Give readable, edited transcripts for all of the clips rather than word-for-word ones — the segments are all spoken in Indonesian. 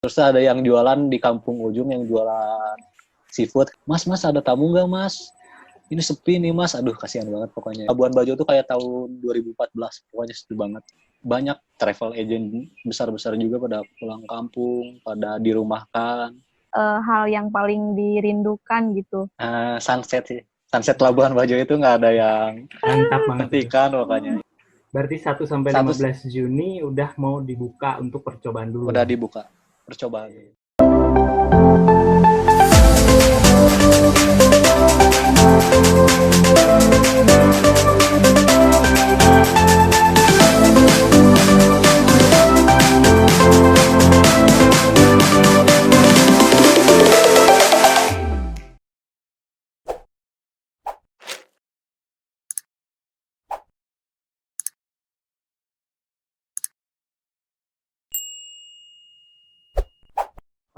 Terus ada yang jualan di kampung ujung yang jualan seafood. Mas ada tamu nggak mas? Ini sepi nih mas. Aduh kasihan banget pokoknya. Labuan Bajo tuh kayak tahun 2014. Pokoknya sepi banget. Banyak travel agent besar-besar juga pada pulang kampung, pada dirumahkan. Hal yang paling dirindukan gitu. Sunset sih. Sunset Labuan Bajo itu nggak ada yang Mantap banget. hentikan pokoknya. Berarti 1 sampai 15 Juni udah mau dibuka untuk percobaan dulu. Udah dibuka. Percobaan.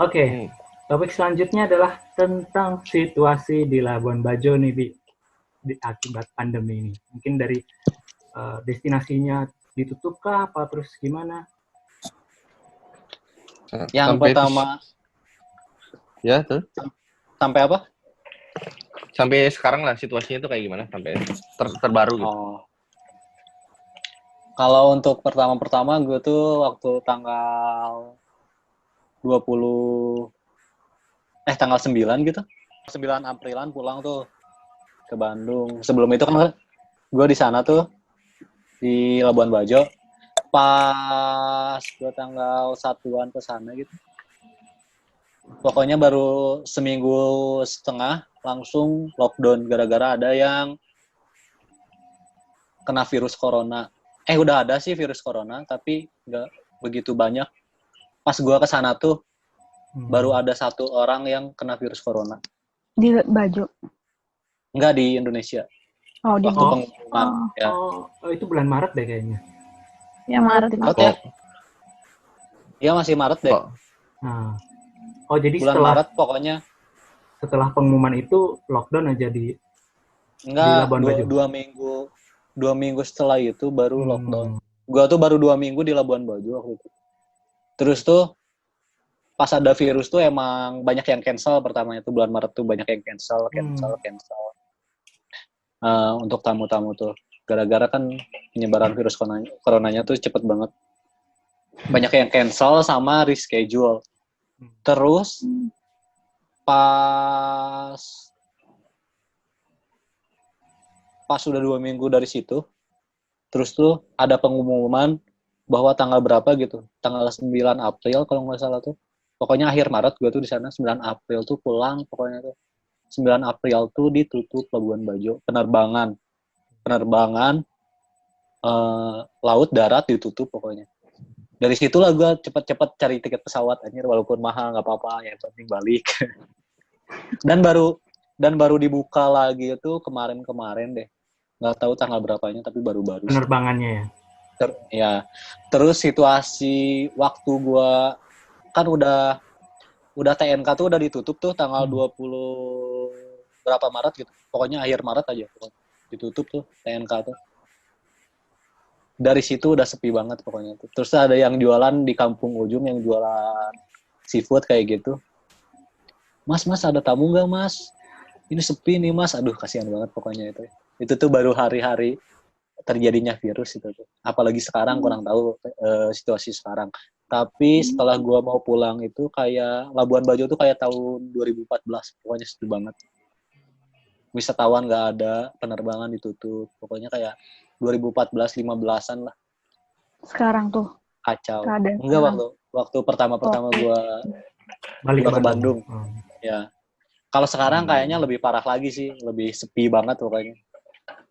Oke, topik selanjutnya adalah tentang situasi di Labuan Bajo nih, Bi, akibat pandemi ini. Mungkin dari destinasinya ditutup kah, apa terus gimana? Yang sampai pertama. Ya, tuh. Sampai apa? Sampai sekarang lah situasinya itu kayak gimana? Sampai terbaru gitu. Kalau untuk pertama gue tuh waktu tanggal 9 gitu. 9 Aprilan pulang tuh ke Bandung. Sebelum itu kan gue di sana tuh di Labuan Bajo. Pas gue tanggal 1-an ke sana gitu. Pokoknya baru seminggu setengah langsung lockdown gara-gara ada yang kena virus corona. Udah ada sih virus corona tapi nggak begitu banyak. Pas gue ke sana tuh baru ada 1 orang yang kena virus corona. Di Bajo? Enggak, di Indonesia. Di waktu pengumuman. Itu bulan Maret deh kayaknya. Ya Maret. Ya? Iya masih Maret deh. Nah. Jadi bulan Maret pokoknya. Setelah pengumuman itu lockdown aja di Labuan Bajo. 2 minggu setelah itu baru lockdown. Gua tuh baru 2 minggu di Labuan Bajo waktu itu. Terus tuh pas ada virus tuh emang banyak yang cancel pertamanya tuh bulan Maret tuh banyak yang cancel. Untuk tamu-tamu tuh. Gara-gara kan penyebaran virus coronanya tuh cepet banget. Banyak yang cancel sama reschedule. Terus pas udah 2 minggu dari situ, terus tuh ada pengumuman bahwa tanggal berapa gitu, tanggal 9 April kalau nggak salah tuh. Pokoknya akhir Maret gue tuh di sana 9 April tuh pulang pokoknya tuh. 9 April tuh ditutup Labuan Bajo, penerbangan laut darat ditutup pokoknya. Dari situlah gue cepet-cepet cari tiket pesawat anjir, walaupun mahal nggak apa-apa, yang penting balik. dan baru dibuka lagi itu kemarin deh, nggak tahu tanggal berapanya tapi baru-baru penerbangannya ya. Terus situasi waktu gue kan udah TNK tuh udah ditutup tuh tanggal 20 berapa Maret gitu, pokoknya akhir Maret aja ditutup tuh TNK tuh. Dari situ udah sepi banget pokoknya tuh. Terus ada yang jualan di kampung ujung yang jualan seafood kayak gitu. Mas ada tamu nggak mas? Ini sepi nih mas. Aduh kasihan banget pokoknya itu. Itu tuh baru hari-hari terjadinya virus itu tuh. Apalagi sekarang kurang tahu situasi sekarang. Tapi setelah gua mau pulang itu kayak Labuan Bajo tuh kayak tahun 2014. Pokoknya sepi banget. Wisatawan nggak ada, penerbangan ditutup. Pokoknya kayak 2014-15an lah. Sekarang tuh kacau. Enggak, waktu pertama gue balik ke Bandung. Ya. Kalau sekarang kayaknya lebih parah lagi sih, lebih sepi banget pokoknya.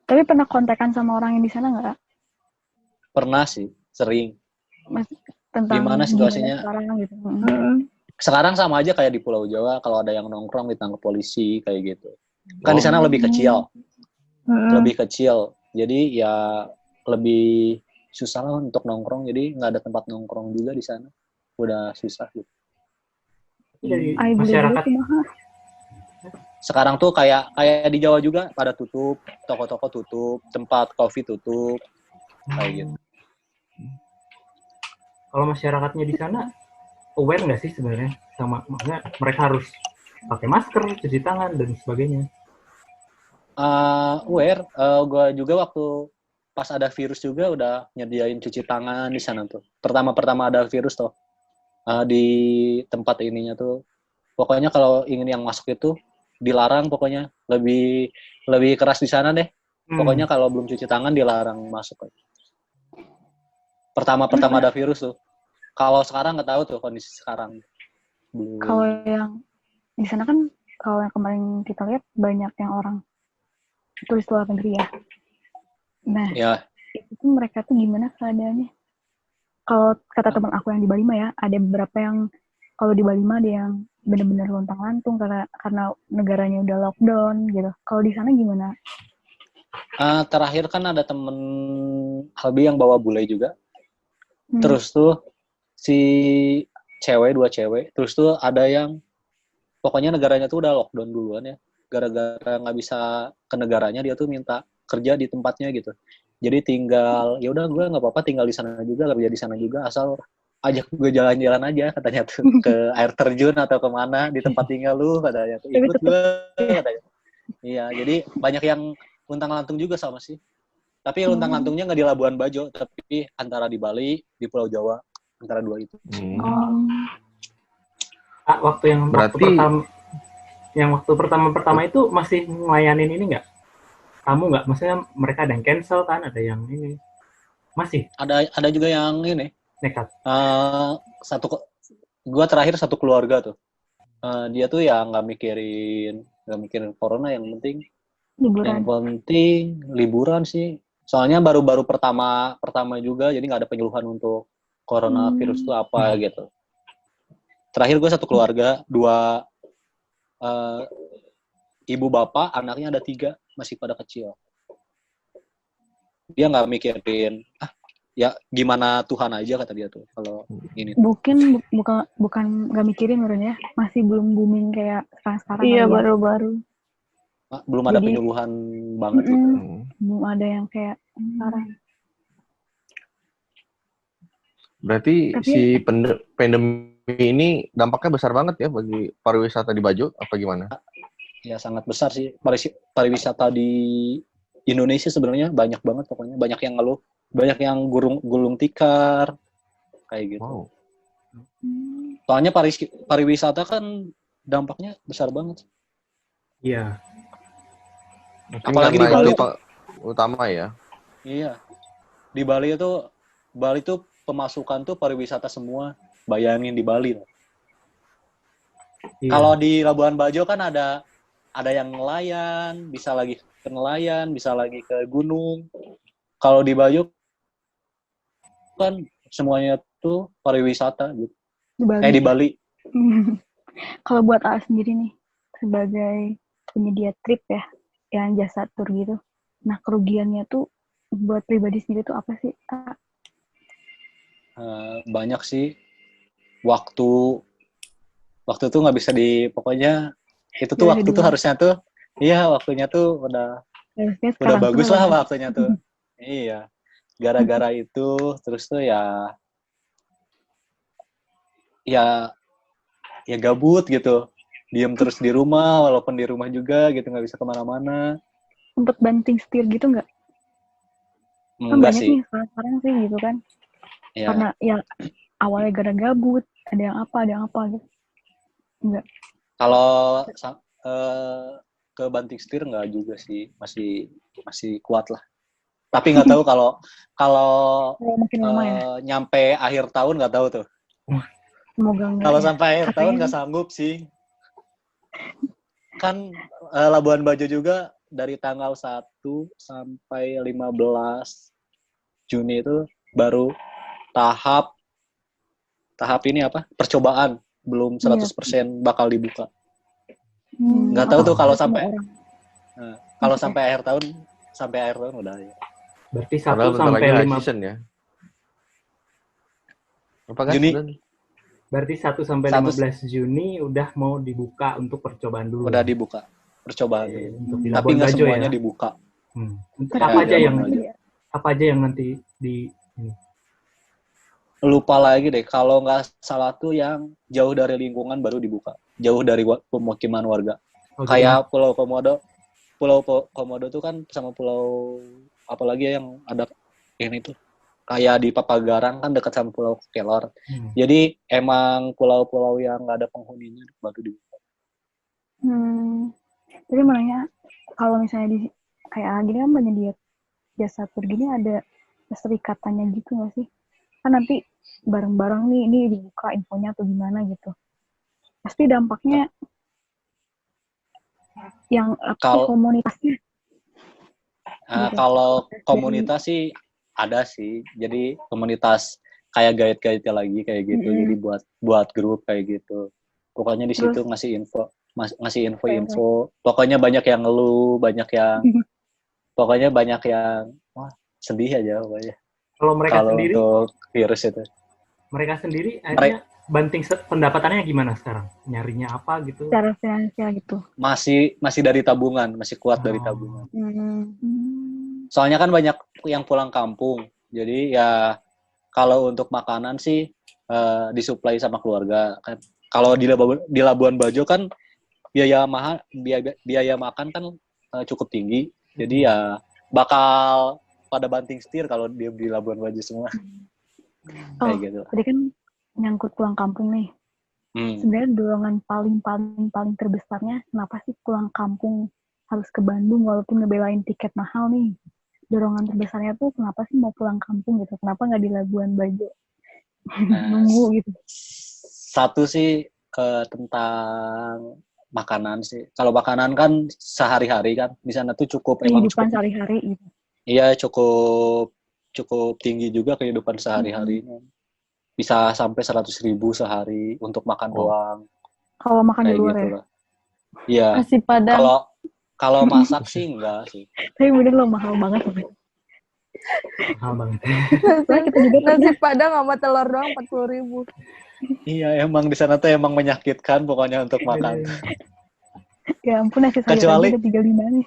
Tapi pernah kontekan sama orang yang di sana nggak? Pernah sih, sering. Tentang gimana situasinya sekarang gitu. Sekarang sama aja kayak di Pulau Jawa, kalau ada yang nongkrong ditangkap polisi kayak gitu. Kan di sana lebih kecil. Lebih kecil. Jadi ya lebih susah lah untuk nongkrong, jadi nggak ada tempat nongkrong juga di sana, udah susah gitu. Jadi masyarakat sekarang tuh kayak di Jawa juga pada tutup, toko-toko tutup, tempat kopi tutup, kayak gitu. Kalau masyarakatnya di sana aware nggak sih sebenarnya sama maksudnya mereka harus pakai masker, cuci tangan dan sebagainya. Aware, gue juga waktu pas ada virus juga udah nyediain cuci tangan di sana tuh. Pertama-pertama ada virus tuh di tempat ininya tuh. Pokoknya kalau ingin yang masuk itu dilarang, pokoknya lebih keras di sana deh. Pokoknya kalau belum cuci tangan dilarang masuk. Pertama-pertama ada virus tuh. Kalau sekarang nggak tahu tuh kondisi sekarang. Kalau yang di sana kan, kalau yang kemarin kita lihat banyak yang orang turis luar negeri ya. Nah, Ya, itu mereka tuh gimana keadaannya? Kalau kata teman aku yang di Bali mah ya, ada beberapa yang kalau di Bali mah ada yang benar-benar lontang-lantung karena negaranya udah lockdown gitu. Kalau di sana gimana? terakhir kan ada temen Albi yang bawa bule juga. Terus tuh si dua cewek, terus tuh ada yang pokoknya negaranya tuh udah lockdown duluan ya. Gara-gara nggak bisa ke negaranya, dia tuh minta kerja di tempatnya gitu. Jadi tinggal, ya udah gue nggak apa-apa tinggal di sana juga, kerja di sana juga, asal ajak gue jalan-jalan aja katanya tuh ke air terjun atau kemana di tempat tinggal lu katanya tuh ikut gue katanya. Iya, jadi banyak yang luntang-lantung juga sama sih. Tapi luntang-lantungnya nggak di Labuan Bajo, tapi antara di Bali, di Pulau Jawa, antara dua itu. Waktu yang waktu pertama itu masih ngelayanin ini nggak? Kamu nggak? Maksudnya mereka ada yang cancel kan, ada yang ini masih? Ada juga yang ini. Nekat. Gua terakhir satu keluarga tuh. Dia tuh ya nggak mikirin corona, yang penting Liburan. Yang penting liburan sih. Soalnya baru-baru pertama juga, jadi nggak ada penyuluhan untuk coronavirus itu apa gitu. Terakhir gue satu keluarga, 2 ibu bapak, anaknya ada 3, masih pada kecil. Dia nggak mikirin, ya gimana Tuhan aja kata dia tuh kalau ini. Bukan nggak mikirin menurutnya, masih belum booming kayak sekarang. Iya, baru-baru. Belum ada penyuluhan banget gitu. Belum ada yang kayak sekarang. Berarti si pandemi ini dampaknya besar banget ya bagi pariwisata di Bajo, apa gimana? Ya sangat besar sih. Pariwisata di Indonesia sebenarnya banyak banget pokoknya. Banyak yang ngeluh, banyak yang gulung tikar, kayak gitu. Wow. Soalnya pariwisata kan dampaknya besar banget. Iya. Apalagi di Bali tuh utama ya. Iya. Di Bali itu pemasukan tuh pariwisata semua. Bayangin di Bali. Iya. Kalau di Labuan Bajo kan ada yang nelayan, bisa lagi ke nelayan, bisa lagi ke gunung. Kalau di Bajo kan semuanya tuh pariwisata gitu. Di Bali. Kalau buat A sendiri nih, sebagai penyedia trip ya, yang jasa tur gitu. Nah, kerugiannya tuh buat pribadi sendiri tuh apa sih? Banyak sih. Waktu tuh nggak bisa pokoknya itu tuh waktu tuh harusnya tuh, iya waktunya tuh udah bagus lah waktunya tuh. Iya. Gara-gara itu terus tuh ya gabut gitu. Diam terus di rumah, walaupun di rumah juga gitu, nggak bisa kemana-mana. Sempet banting setir gitu nggak? Kan banyak sih. nih sekarang sih gitu kan. Ya. Karena ya awalnya gara gabut, ada yang apa gitu. Enggak. Kalau ke banting setir nggak juga sih, masih kuat lah. Tapi nggak tahu kalau nyampe akhir tahun nggak tahu tuh. Kalau sampai akhir tahun nggak sanggup sih. Kan Labuan Bajo juga dari tanggal 1 sampai 15 Juni itu baru tahap ini apa? Percobaan, belum 100% bakal dibuka. Nggak tahu tuh kalau sampai akhir tahun udah ya. Berarti 1 sampai 15 ya. Apakah Juni? Berarti 1 sampai 15 Juni udah mau dibuka untuk percobaan dulu. Udah dibuka percobaan. Tapi nggak semuanya dibuka. Apa aja yang nanti di ini? lupa lagi deh. Kalau nggak salah tuh yang jauh dari lingkungan baru dibuka. Jauh dari pemukiman warga. Oh, gitu. Kayak Pulau Komodo. Komodo tuh kan sama pulau apalagi ya yang ada ini tuh. Kayak di Papagarang kan dekat sama Pulau Kelor. Jadi emang pulau-pulau yang nggak ada penghuninya baru dibuka. Jadi makanya kalau misalnya di kayak gini kan penyedia jasa tur gini ada keserikatannya gitu nggak sih? Kan nanti bareng-bareng nih ini dibuka infonya atau gimana gitu. Pasti dampaknya yang komunitasnya. Gitu. Kalau komunitas sih ada sih. Jadi komunitas kayak guide-guide lagi kayak gitu. Jadi buat grup kayak gitu. Pokoknya di situ ngasih info. Pokoknya banyak yang ngeluh, banyak yang wah, sedih aja pokoknya. Kalau mereka sendiri untuk virus itu. Mereka sendiri akhirnya banting pendapatannya gimana sekarang? Nyarinya apa gitu? Secara finansial gitu. Masih dari tabungan, masih kuat dari tabungan. Soalnya kan banyak yang pulang kampung. Jadi ya kalau untuk makanan sih disuplai sama keluarga kan. Kalau di Labuan Bajo kan biaya makan kan cukup tinggi. Jadi ya bakal pada banting setir kalau dia di Labuan Bajo semua. Kayak gitu. Tadi kan nyangkut pulang kampung nih. Sebenarnya dorongan paling terbesarnya kenapa sih pulang kampung harus ke Bandung walaupun ngebelain tiket mahal nih? Dorongan terbesarnya tuh kenapa sih mau pulang kampung gitu? Kenapa nggak di Labuan Bajo? Nunggu gitu. Satu sih tentang makanan sih. Kalau makanan kan sehari-hari kan di sana tuh kehidupan sehari-hari gitu. Iya, cukup tinggi juga kehidupan sehari-harinya. Bisa sampai 100.000 sehari untuk makan doang. Kalau makan di luar gitu ya? Iya. Nasi Padang. Kalau masak sih enggak sih. Tapi bener loh mahal banget. Mahal banget. Nasi Padang sama telur doang 40.000. Iya, emang di sana tuh emang menyakitkan pokoknya untuk makan. Ya ampun, nasi sayur aja udah 35 nih.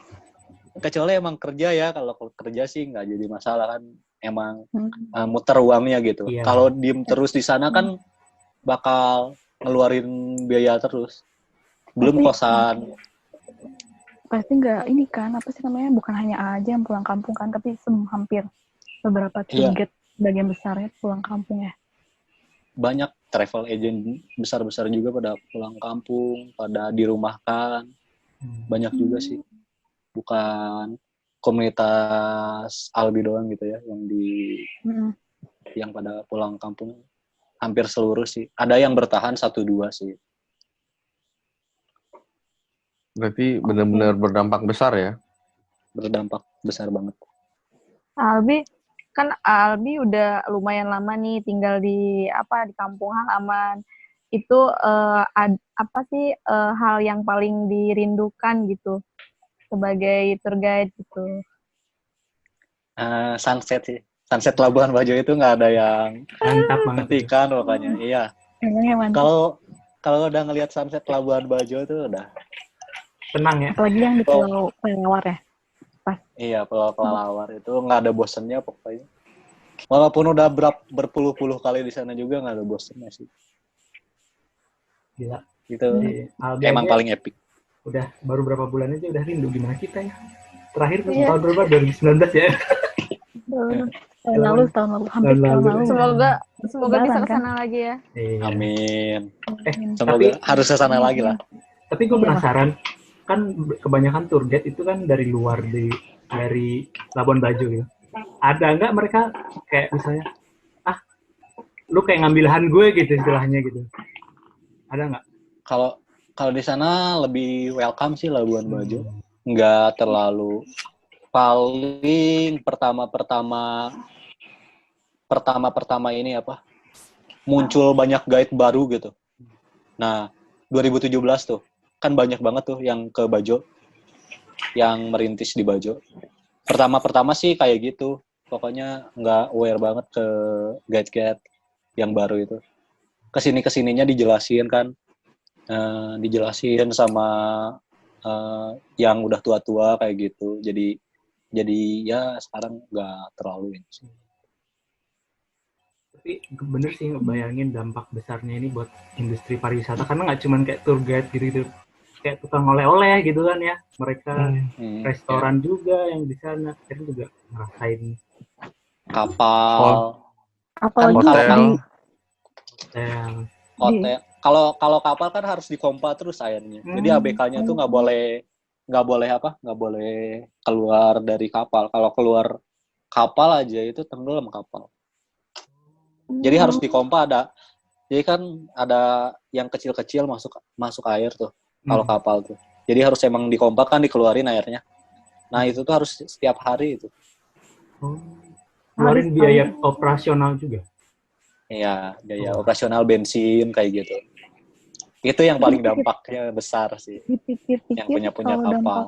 Kecuali emang kerja ya, kalau kerja sih nggak jadi masalah kan. Emang muter uangnya gitu. Iya. Kalau diem terus di sana kan bakal ngeluarin biaya terus. Belum kosan. Pasti nggak ini kan, apa sih namanya, bukan hanya aja yang pulang kampung kan, tapi hampir beberapa target bagian besarnya pulang kampung ya. Banyak travel agent besar-besar juga pada pulang kampung, pada dirumahkan. Banyak juga sih. Bukan komunitas Albi doang gitu ya yang pada pulang kampung, hampir seluruh sih. Ada yang bertahan 1-2 sih. Berarti benar-benar berdampak besar ya? Berdampak besar banget. Albi udah lumayan lama nih tinggal di kampung halaman. Itu apa sih hal yang paling dirindukan gitu sebagai tour guide gitu? Sunset sih. Sunset Labuan Bajo itu nggak ada yang mantap banget hentikan pokoknya. Iya. Kalau udah ngelihat sunset Labuan Bajo itu udah tenang ya. Apalagi yang di Pulau Kelelawar ya. Pas. Iya, Pulau Kelelawar itu nggak ada bosennya pokoknya. Walaupun udah berpuluh-puluh kali di sana juga nggak ada bosennya sih. Gila. Itu emang paling epic. Udah baru berapa bulan aja udah rindu gimana kita ya. Terakhir tahun berapa? 2019 ya. Tahun lalu, hampir tahun lalu. Semoga bisa kesana lagi ya. Amin. Semoga harus kesana lagi lah. Tapi gue penasaran, kan kebanyakan tour guide itu kan dari luar, dari Labuan Bajo gitu. Ada nggak mereka kayak misalnya, lu kayak ngambil lahan gue gitu istilahnya gitu. Ada nggak? Kalau di sana lebih welcome sih Labuan Bajo. Nggak terlalu. Paling pertama ini muncul banyak guide baru gitu. Nah, 2017 tuh kan banyak banget tuh yang ke Bajo, yang merintis di Bajo. Pertama sih kayak gitu, pokoknya nggak aware banget ke guide-guide yang baru itu. Kesininya dijelasin kan, dijelasin sama yang udah tua-tua kayak gitu. Jadi ya sekarang nggak terlalu ini sih. Tapi bener sih ngebayangin dampak besarnya ini buat industri pariwisata, karena nggak cuman kayak tour guide gitu, kayak tukang oleh-oleh gitu kan ya, mereka restoran juga yang di sana akhirnya juga ngerasain Kapal, Apalagi Hotel. di yang hotel. Kalau kapal kan harus dipompa terus airnya. Jadi ABK-nya tuh nggak boleh keluar dari kapal. Kalau keluar kapal aja itu tenggelam kapal. Jadi harus dipompa jadi kan ada yang kecil-kecil masuk air tuh kalau kapal tuh. Jadi harus emang dipompa kan dikeluarin airnya. Nah, itu tuh harus setiap hari itu. keluarin biaya operasional juga. Iya, biaya operasional bensin kayak gitu. Itu yang paling dampaknya besar sih. dipikir-pikir Yang punya kalau kapal.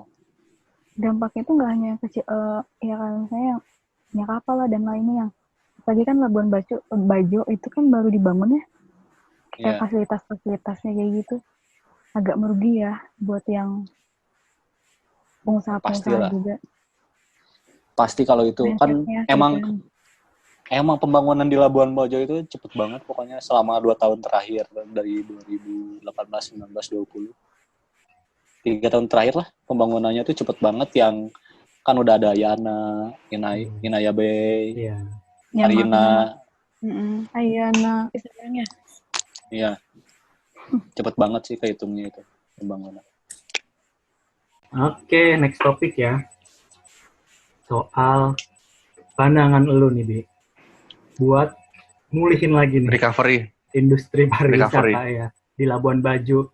dampaknya itu nggak hanya kecil, ya kan misalnya yang punya kapal lah dan lainnya yang apalagi kan Labuan Bajo itu kan baru dibangun ya, kayak Iya. fasilitas-fasilitasnya kayak gitu agak merugi ya buat yang pengusaha-pengusaha Pastilah. juga. Pasti kalau itu kan Mindsetnya emang pembangunan di Labuan Bajo itu cepet banget pokoknya selama 2 tahun terakhir dari 2018, 19, 20. 3 tahun terakhir lah pembangunannya tuh cepet banget yang kan udah ada Ayana, Inaya Bay, Iya. Marina. Ayana. Iya. Cepet banget sih kehitungnya itu pembangunan. Oke, next topik ya. Soal pandangan lu nih, Bi. Buat mulihin lagi nih Recovery. industri pariwisata Recovery. ya di Labuan Bajo